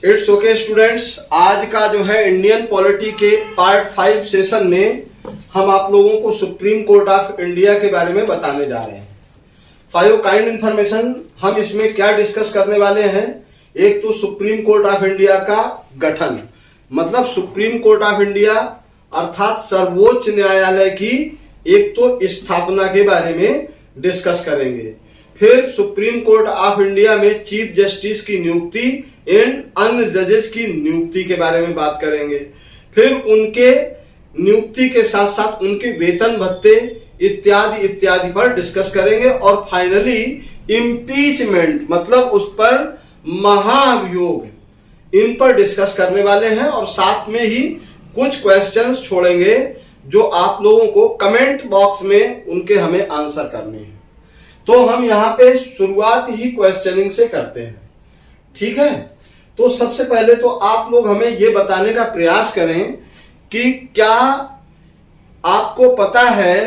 It's okay students, आज का जो है इंडियन पॉलिटी के पार्ट 5 सेशन में हम आप लोगों को सुप्रीम कोर्ट ऑफ इंडिया के बारे में बताने जा रहे हैं। 5 काइंड इंफॉर्मेशन हम इसमें क्या डिस्कस करने वाले हैं। एक तो सुप्रीम कोर्ट ऑफ इंडिया का गठन, मतलब सुप्रीम कोर्ट ऑफ इंडिया अर्थात सर्वोच्च न्यायालय की एक तो स्थापना के बारे में डिस्कस करेंगे। फिर सुप्रीम कोर्ट ऑफ इंडिया में चीफ जस्टिस की नियुक्ति एंड अन्य जजेस की नियुक्ति के बारे में बात करेंगे। फिर उनके नियुक्ति के साथ साथ उनके वेतन भत्ते इत्यादि इत्यादि पर डिस्कस करेंगे। और फाइनली इम्पीचमेंट मतलब उस पर महाभियोग, इन पर डिस्कस करने वाले हैं। और साथ में ही कुछ क्वेश्चंस छोड़ेंगे जो आप लोगों को कमेंट बॉक्स में उनके हमें आंसर करने हैं। तो हम यहाँ पे शुरुआत ही क्वेश्चनिंग से करते हैं, ठीक है। तो सबसे पहले तो आप लोग हमें ये बताने का प्रयास करें कि क्या आपको पता है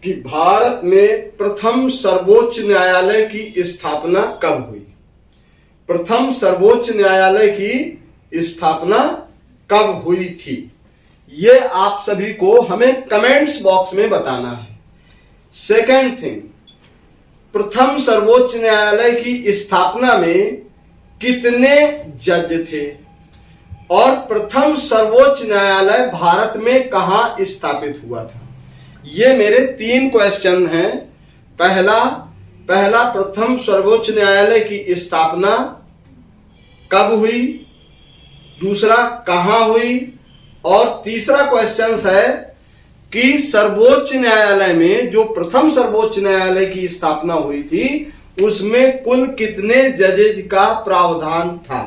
कि भारत में प्रथम सर्वोच्च न्यायालय की स्थापना कब हुई। प्रथम सर्वोच्च न्यायालय की स्थापना कब हुई थी, ये आप सभी को हमें कमेंट्स बॉक्स में बताना है। सेकेंड थिंग, प्रथम सर्वोच्च न्यायालय की स्थापना में कितने जज थे और प्रथम सर्वोच्च न्यायालय भारत में कहां स्थापित हुआ था। ये मेरे 3 क्वेश्चन हैं। पहला प्रथम सर्वोच्च न्यायालय की स्थापना कब हुई, दूसरा कहां हुई, और तीसरा क्वेश्चन है कि सर्वोच्च न्यायालय में जो प्रथम सर्वोच्च न्यायालय की स्थापना हुई थी उसमें कुल कितने जजेज का प्रावधान था,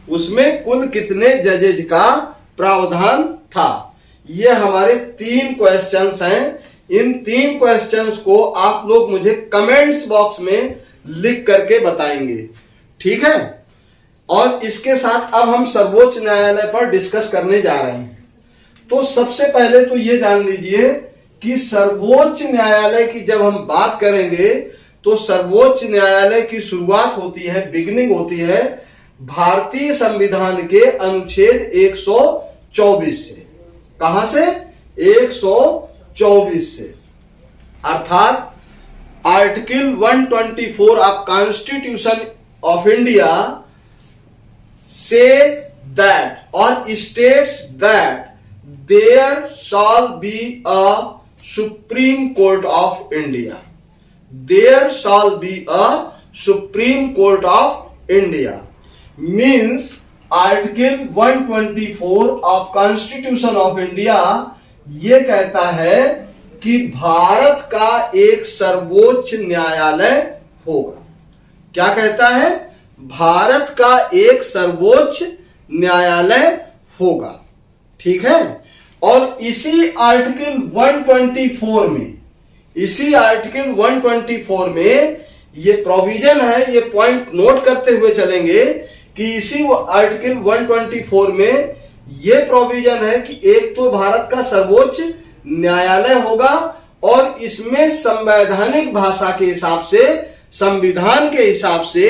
उसमें कुल कितने जजेज का प्रावधान था। ये हमारे 3 क्वेश्चंस हैं। इन 3 क्वेश्चंस को आप लोग मुझे कमेंट्स बॉक्स में लिख करके बताएंगे, ठीक है। और इसके साथ अब हम सर्वोच्च न्यायालय पर डिस्कस करने जा रहे हैं। तो सबसे पहले तो ये जान लीजिए कि सर्वोच्च न्यायालय की जब हम बात करेंगे तो सर्वोच्च न्यायालय की शुरुआत होती है, बिगिनिंग होती है भारतीय संविधान के अनुच्छेद 124 से। कहां से? 124 से, अर्थात article 124 of constitution of India says that or states that there shall be a Supreme Court of India. There shall be a Supreme Court of India means Article 124 of Constitution of India ये कहता है कि भारत का एक सर्वोच्च न्यायालय होगा। क्या कहता है? भारत का एक सर्वोच्च न्यायालय होगा, ठीक है। और इसी आर्टिकल 124 में, इसी आर्टिकल 124 में ये प्रोविजन है, ये पॉइंट नोट करते हुए चलेंगे कि इसी आर्टिकल 124 में ये प्रोविजन है कि एक तो भारत का सर्वोच्च न्यायालय होगा और इसमें संवैधानिक भाषा के हिसाब से, संविधान के हिसाब से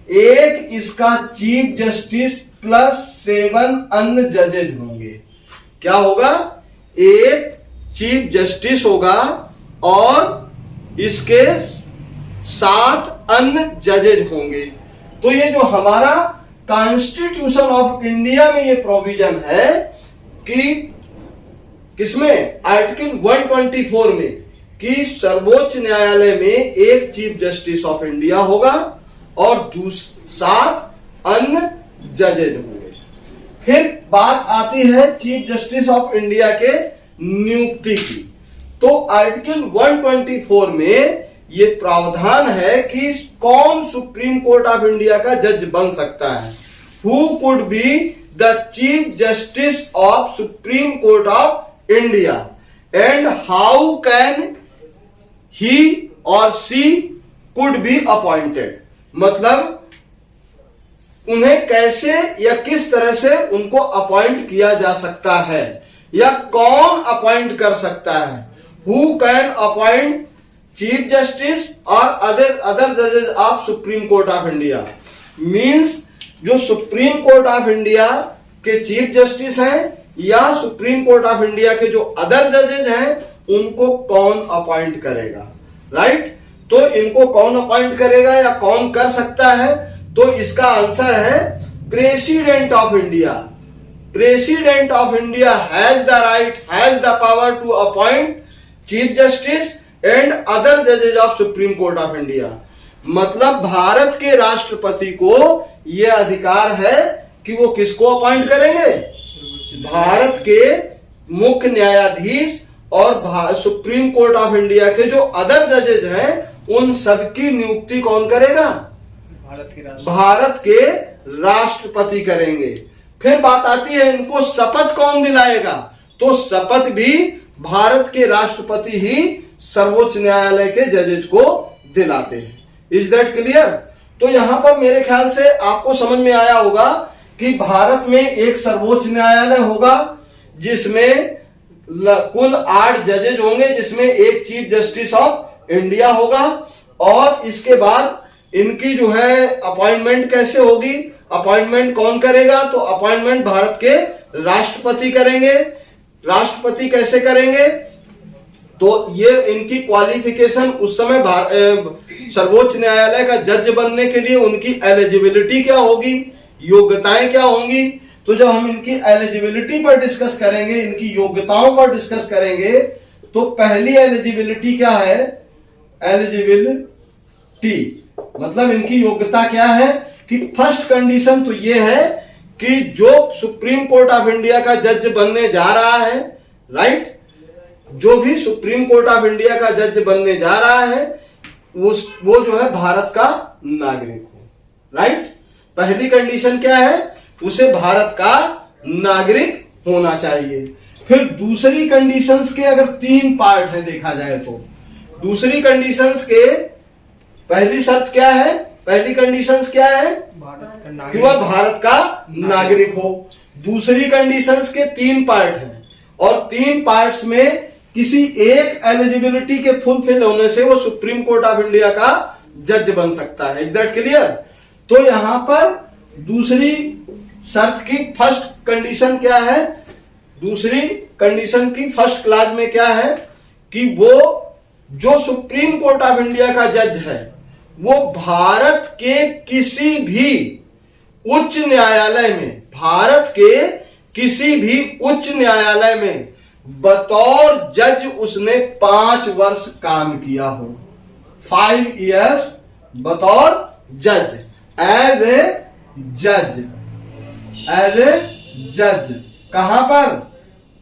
एक इसका चीफ जस्टिस प्लस 7 अन्य जजेज होंगे। क्या होगा? एक चीफ जस्टिस होगा और इसके 7 अन्य जजेज होंगे। तो ये जो हमारा कॉन्स्टिट्यूशन ऑफ इंडिया में ये प्रोविजन है कि किसमें? आर्टिकल 124 में, कि सर्वोच्च न्यायालय में एक चीफ जस्टिस ऑफ इंडिया होगा और 7 अन्य जजेज होंगे। फिर बात आती है चीफ जस्टिस ऑफ इंडिया के नियुक्ति की। तो आर्टिकल 124 में ये प्रावधान है कि कौन सुप्रीम कोर्ट ऑफ इंडिया का जज बन सकता है। Who could be the chief justice of supreme court of India and how can he और सी कुड बी अपॉइंटेड, मतलब उन्हें कैसे या किस तरह से उनको अपॉइंट किया जा सकता है या कौन अपॉइंट कर सकता है। Who can appoint chief justice और अदर जजेस of supreme court of India means जो सुप्रीम कोर्ट ऑफ इंडिया के चीफ जस्टिस हैं या सुप्रीम कोर्ट ऑफ इंडिया के जो अदर जजेज हैं उनको कौन अपॉइंट करेगा, राइट। तो इनको कौन अपॉइंट करेगा या कौन कर सकता है, तो इसका आंसर है president of India. President of India has the right, has the power to appoint chief justice and other जजेज of supreme court of India. मतलब भारत के राष्ट्रपति को यह अधिकार है कि वो किसको अपॉइंट करेंगे, भारत के मुख्य न्यायाधीश और सुप्रीम कोर्ट ऑफ इंडिया के जो अदर जजेज हैं उन सबकी नियुक्ति कौन करेगा, भारत के राष्ट्रपति करेंगे। फिर बात आती है इनको शपथ कौन दिलाएगा, तो शपथ भी भारत के राष्ट्रपति ही सर्वोच्च न्यायालय के जजेज को दिलाते हैं। Is that clear. तो यहां पर मेरे ख्याल से आपको समझ में आया होगा कि भारत में एक सर्वोच्च न्यायालय होगा जिसमें कुल 8 जजेज होंगे, जिसमें एक चीफ जस्टिस ऑफ इंडिया होगा। और इसके बाद इनकी जो है अपॉइंटमेंट कैसे होगी, अपॉइंटमेंट कौन करेगा, तो अपॉइंटमेंट भारत के राष्ट्रपति करेंगे। राष्ट्रपति कैसे करेंगे, तो ये इनकी क्वालिफिकेशन उस समय सर्वोच्च न्यायालय का जज बनने के लिए उनकी एलिजिबिलिटी क्या होगी, योग्यताएं क्या होंगी। तो जब हम इनकी एलिजिबिलिटी पर डिस्कस करेंगे, इनकी योग्यताओं पर डिस्कस करेंगे, तो पहली एलिजिबिलिटी क्या है, एलिजिबिलिटी मतलब इनकी योग्यता क्या है कि फर्स्ट कंडीशन तो ये है कि जो सुप्रीम कोर्ट ऑफ इंडिया का जज बनने जा रहा है, राइट, जो भी सुप्रीम कोर्ट ऑफ इंडिया का जज बनने जा रहा है वो जो है भारत का नागरिक हो, राइट। पहली कंडीशन क्या है, उसे भारत का नागरिक होना चाहिए। फिर दूसरी कंडीशंस के अगर 3 पार्ट है देखा जाए तो दूसरी कंडीशंस के पहली शर्त क्या है, पहली कंडीशंस क्या है कि वह भारत का नागरिक हो। दूसरी कंडीशंस के 3 पार्ट हैं और 3 पार्ट्स में किसी एक एलिजिबिलिटी के फुलफिल होने से वो सुप्रीम कोर्ट ऑफ इंडिया का जज बन सकता है। Is that clear. तो यहां पर दूसरी शर्त की फर्स्ट कंडीशन क्या है, दूसरी कंडीशन की फर्स्ट क्लाज में क्या है कि वो जो सुप्रीम कोर्ट ऑफ इंडिया का जज है वो भारत के किसी भी उच्च न्यायालय में, भारत के किसी भी उच्च न्यायालय में बतौर जज उसने 5 वर्ष काम किया हो, 5 years बतौर जज, एज ए जज, एज ए जज। कहां पर,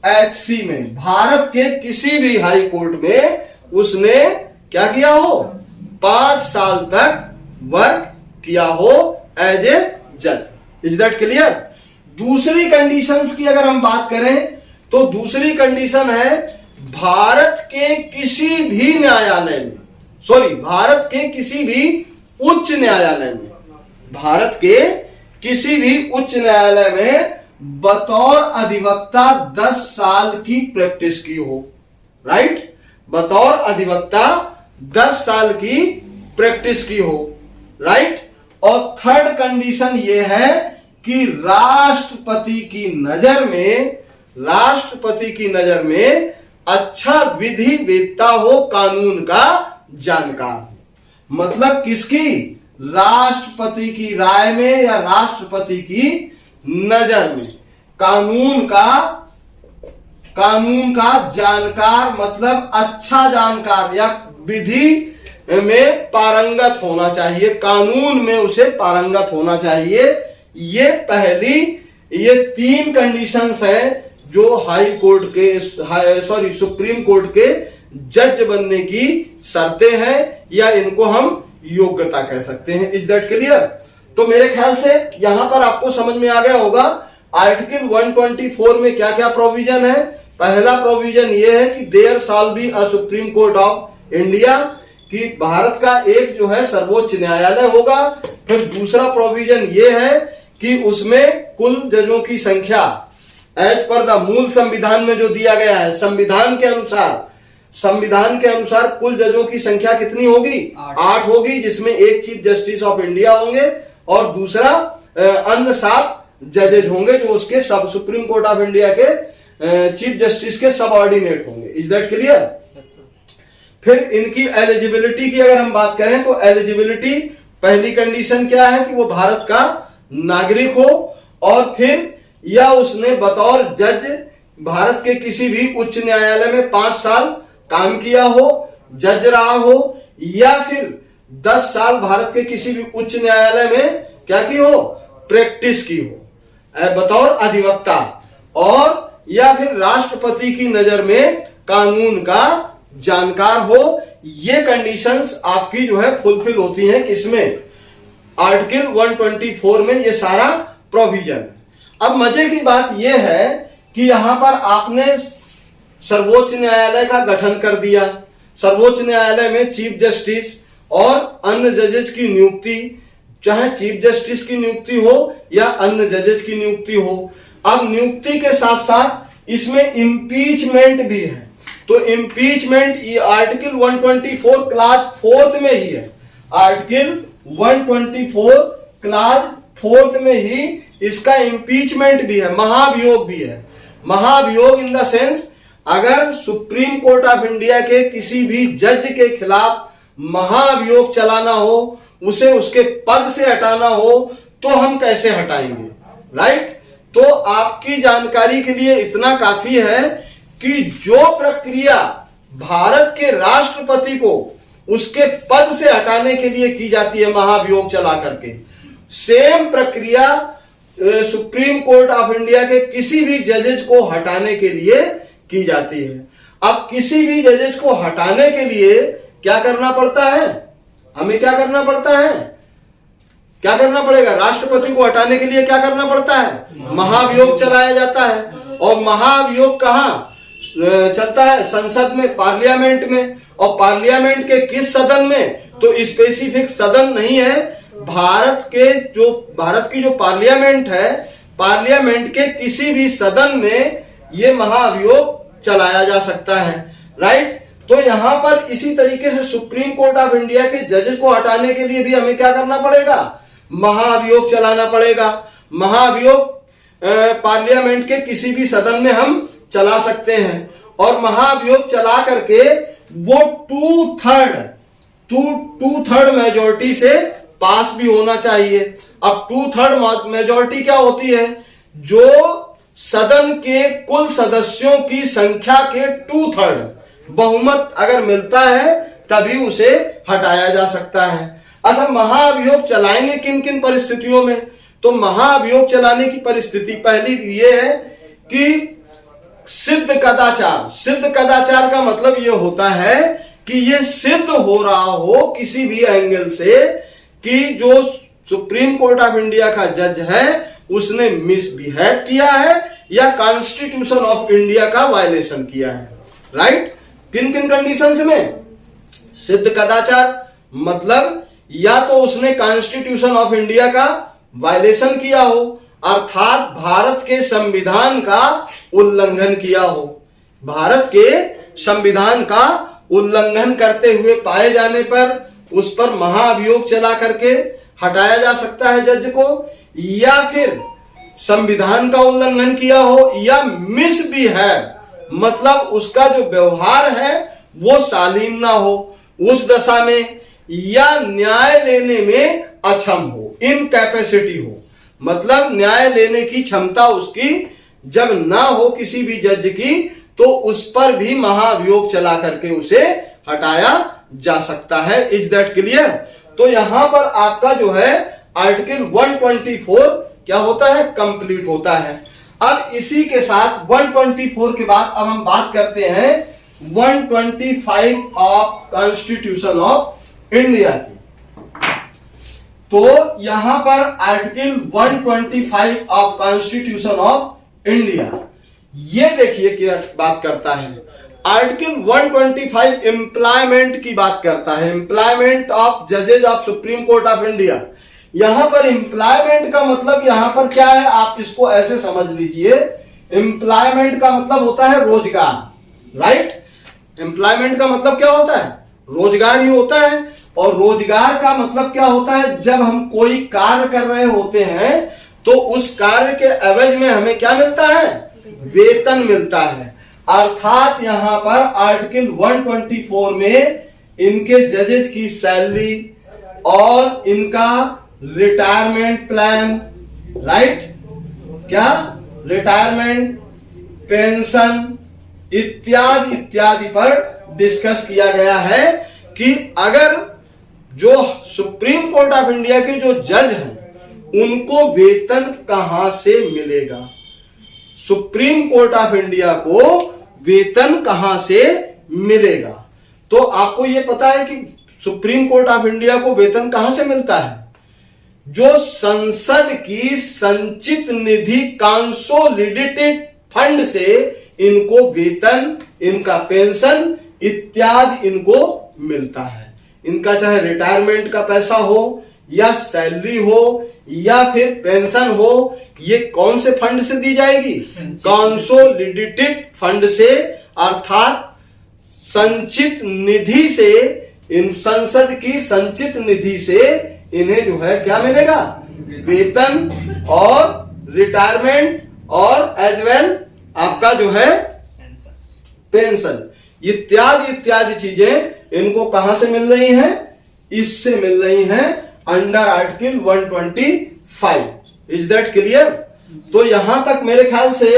एचसी में, भारत के किसी भी हाई कोर्ट में उसने क्या किया हो, 5 साल तक वर्क किया हो एज ए जज। Is that clear. दूसरी कंडीशंस की अगर हम बात करें तो दूसरी कंडीशन है भारत के किसी भी न्यायालय में, सॉरी भारत के किसी भी उच्च न्यायालय में, भारत के किसी भी उच्च न्यायालय में बतौर अधिवक्ता 10 साल की प्रैक्टिस की हो, राइट, बतौर अधिवक्ता 10 साल की प्रैक्टिस की हो, राइट। और थर्ड कंडीशन यह है कि राष्ट्रपति की नजर में, राष्ट्रपति की नजर में अच्छा विधि वेत्ता हो, कानून का जानकार हो। मतलब किसकी, राष्ट्रपति की राय में या राष्ट्रपति की नजर में कानून का जानकार, मतलब अच्छा जानकार या विधि में पारंगत होना चाहिए, कानून में उसे पारंगत होना चाहिए। ये पहली, ये 3 कंडीशंस हैं जो हाई कोर्ट के सुप्रीम कोर्ट के जज बनने की शर्तें हैं या इनको हम योग्यता कह सकते हैं। Is that clear. तो मेरे ख्याल से यहां पर आपको समझ में आ गया होगा आर्टिकल 124 में क्या क्या प्रोविजन है। पहला प्रोविजन यह है कि there shall be a supreme court of India, कि भारत का एक जो है सर्वोच्च न्यायालय होगा। फिर दूसरा प्रोविजन यह है कि उसमें कुल जजों की संख्या एज पर द मूल संविधान में जो दिया गया है, संविधान के अनुसार कुल जजों की संख्या कितनी होगी, 8 होगी, जिसमें एक चीफ जस्टिस ऑफ इंडिया होंगे और दूसरा अन्य 7 जजेज होंगे जो उसके सब सुप्रीम कोर्ट ऑफ इंडिया के चीफ जस्टिस के सबऑर्डिनेट होंगे। Is that clear? फिर इनकी एलिजिबिलिटी की अगर हम बात करें तो एलिजिबिलिटी पहली कंडीशन क्या है कि वो भारत का नागरिक हो और फिर या उसने बतौर जज भारत के किसी भी उच्च न्यायालय में 5 साल काम किया हो, जज रहा हो, या फिर 10 साल भारत के किसी भी उच्च न्यायालय में क्या की हो, प्रैक्टिस की हो बतौर अधिवक्ता, और या फिर राष्ट्रपति की नजर में कानून का जानकार हो। ये कंडीशंस आपकी जो है फुलफिल होती हैं किसमें, आर्टिकल 124 में ये सारा प्रोविजन। अब मजे की बात यह है कि यहां पर आपने सर्वोच्च न्यायालय का गठन कर दिया, सर्वोच्च न्यायालय में चीफ जस्टिस और अन्य जजेस की नियुक्ति, चाहे चीफ जस्टिस की नियुक्ति हो या अन्य जजेस की नियुक्ति हो। अब नियुक्ति के साथ साथ इसमें इम्पीचमेंट भी है, तो इम्पीचमेंट ये आर्टिकल 124 क्लास 4 में ही है, आर्टिकल 124 क्लास 4 में ही इसका इम्पीचमेंट भी है, महाभियोग भी है। महाभियोग इन द सेंस अगर सुप्रीम कोर्ट ऑफ इंडिया के किसी भी जज के खिलाफ महाभियोग चलाना हो, उसे उसके पद से हटाना हो, तो हम कैसे हटाएंगे, राइट? तो आपकी जानकारी के लिए इतना काफी है कि जो प्रक्रिया भारत के राष्ट्रपति को उसके पद से हटाने के लिए की जाती है महाभियोग चला करके, सेम प्रक्रिया सुप्रीम कोर्ट ऑफ इंडिया के किसी भी जजेज को हटाने के लिए की जाती है। अब किसी भी जजेज को हटाने के लिए क्या करना पड़ता है, हमें क्या करना पड़ता है, क्या करना पड़ेगा, राष्ट्रपति को हटाने के लिए क्या करना पड़ता है, महाभियोग चलाया जाता है। और महाभियोग कहां चलता है, संसद में, पार्लियामेंट में, और पार्लियामेंट के किस सदन में, तो स्पेसिफिक सदन नहीं है, भारत की जो पार्लियामेंट है, पार्लियामेंट के किसी भी सदन में यह महाभियोग चलाया जा सकता है, राइट? तो यहां पर इसी तरीके से सुप्रीम कोर्ट ऑफ इंडिया के जजेस को हटाने के लिए भी हमें क्या करना पड़ेगा, महाभियोग चलाना पड़ेगा। महाभियोग पार्लियामेंट के किसी भी सदन में हम चला सकते हैं, और महाभियोग चला करके वो 2/3 मेजोरिटी से पास भी होना चाहिए। अब 2/3 मेजोरिटी क्या होती है, जो सदन के कुल सदस्यों की संख्या के 2/3 बहुमत अगर मिलता है तभी उसे हटाया जा सकता है। अच्छा, महाभियोग चलाएंगे किन किन परिस्थितियों में, तो महाभियोग चलाने की परिस्थिति पहली ये है कि सिद्ध कदाचार। सिद्ध कदाचार का मतलब ये होता है कि ये सिद्ध हो रहा हो किसी भी एंगल से कि जो सुप्रीम कोर्ट ऑफ इंडिया का जज है उसने मिसबिहेव किया है या कॉन्स्टिट्यूशन ऑफ इंडिया का वायलेशन किया है, राइट? किन किन कंडीशंस में, सिद्ध कदाचार मतलब या तो उसने कॉन्स्टिट्यूशन ऑफ इंडिया का वायलेशन किया हो, अर्थात भारत के संविधान का उल्लंघन किया हो, भारत के संविधान का उल्लंघन करते हुए पाए जाने पर उस पर महाभियोग चला करके हटाया जा सकता है जज को, या फिर संविधान का उल्लंघन किया हो, या मिसबिहेव मतलब उसका जो व्यवहार है वो शालीन ना हो उस दशा में, या न्याय लेने में अक्षम हो, इनकैपेसिटी हो, मतलब न्याय लेने की क्षमता उसकी जब ना हो किसी भी जज की, तो उस पर भी महाभियोग चला करके उसे हटाया जा सकता है। Is that clear? तो यहां पर आपका जो है आर्टिकल 124 क्या होता है, कंप्लीट होता है। अब इसी के साथ 124 के बाद अब हम बात करते हैं 125 ऑफ कॉन्स्टिट्यूशन ऑफ इंडिया की। तो यहां पर article 125 of constitution of India, ये देखिए क्या बात करता है। आर्टिकल 125 एम्प्लॉयमेंट की बात करता है, एम्प्लॉयमेंट ऑफ जजेज of supreme court of India. यहां पर एम्प्लॉयमेंट का मतलब यहां पर क्या है, आप इसको ऐसे समझ लीजिए, एम्प्लॉयमेंट का मतलब होता है रोजगार, राइट? एम्प्लॉयमेंट का मतलब क्या होता है, रोजगार ही होता है। और रोजगार का मतलब क्या होता है, जब हम कोई कार्य कर रहे होते हैं तो उस कार्य के एवज में हमें क्या मिलता है, वेतन मिलता है। अर्थात यहां पर आर्टिकल 124 में इनके जजेज की सैलरी और इनका रिटायरमेंट प्लान, राइट, क्या रिटायरमेंट, पेंशन इत्यादि इत्यादि पर डिस्कस किया गया है कि अगर जो सुप्रीम कोर्ट ऑफ इंडिया के जो जज हैं उनको वेतन कहां से मिलेगा, सुप्रीम कोर्ट ऑफ इंडिया को वेतन कहां से मिलेगा। तो आपको यह पता है कि सुप्रीम कोर्ट ऑफ इंडिया को वेतन कहां से मिलता है, जो संसद की संचित निधि कंसोलिडेटेड फंड से इनको वेतन, इनका पेंशन इत्यादि इनको मिलता है। इनका चाहे रिटायरमेंट का पैसा हो या सैलरी हो या फिर पेंशन हो, ये कौन से फंड से दी जाएगी, कंसोलिडेटेड फंड से, अर्थात संचित निधि से, इन संसद की संचित निधि से इन्हें जो है क्या मिलेगा, वेतन और रिटायरमेंट और एज वेल आपका जो है पेंशन इत्यादि इत्यादि चीजें इनको कहां से मिल रही हैं, इससे मिल रही हैं under article 125। Is that clear. तो यहां तक मेरे ख्याल से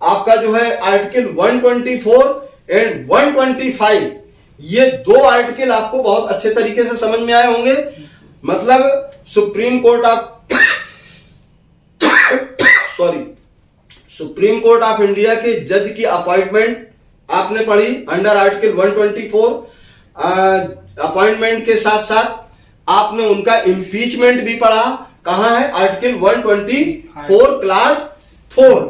आपका जो है आर्टिकल 124 एंड 125 ये दो आर्टिकल आपको बहुत अच्छे तरीके से समझ में आए होंगे। मतलब supreme court of supreme court of India के जज की अपॉइंटमेंट आपने पढ़ी अंडर आर्टिकल 124। अपॉइंटमेंट के साथ साथ आपने उनका इम्पीचमेंट भी पढ़ा, कहां है, आर्टिकल 124 क्लास 4,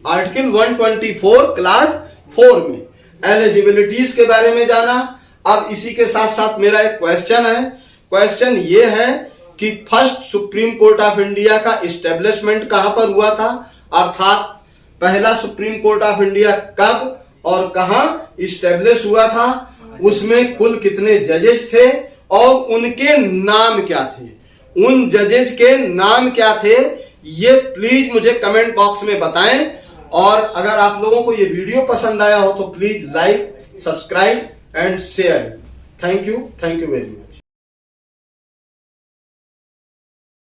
आर्टिकल 124 क्लास 4 में एलिजिबिलिटीज के बारे में जाना। अब इसी के साथ साथ मेरा एक क्वेश्चन है, क्वेश्चन ये है कि first supreme court of India का इस्टेब्लिशमेंट कहां पर हुआ था, अर्थात पहला सुप्रीम कोर्ट ऑफ इंडिया कब और कहां इस्टेब्लिश हुआ था, उसमें कुल कितने जजेस थे और उनके नाम क्या थे, उन जजेस के नाम क्या थे, ये प्लीज मुझे कमेंट बॉक्स में बताएं। और अगर आप लोगों को ये वीडियो पसंद आया हो तो please like, subscribe and share. Thank you very much.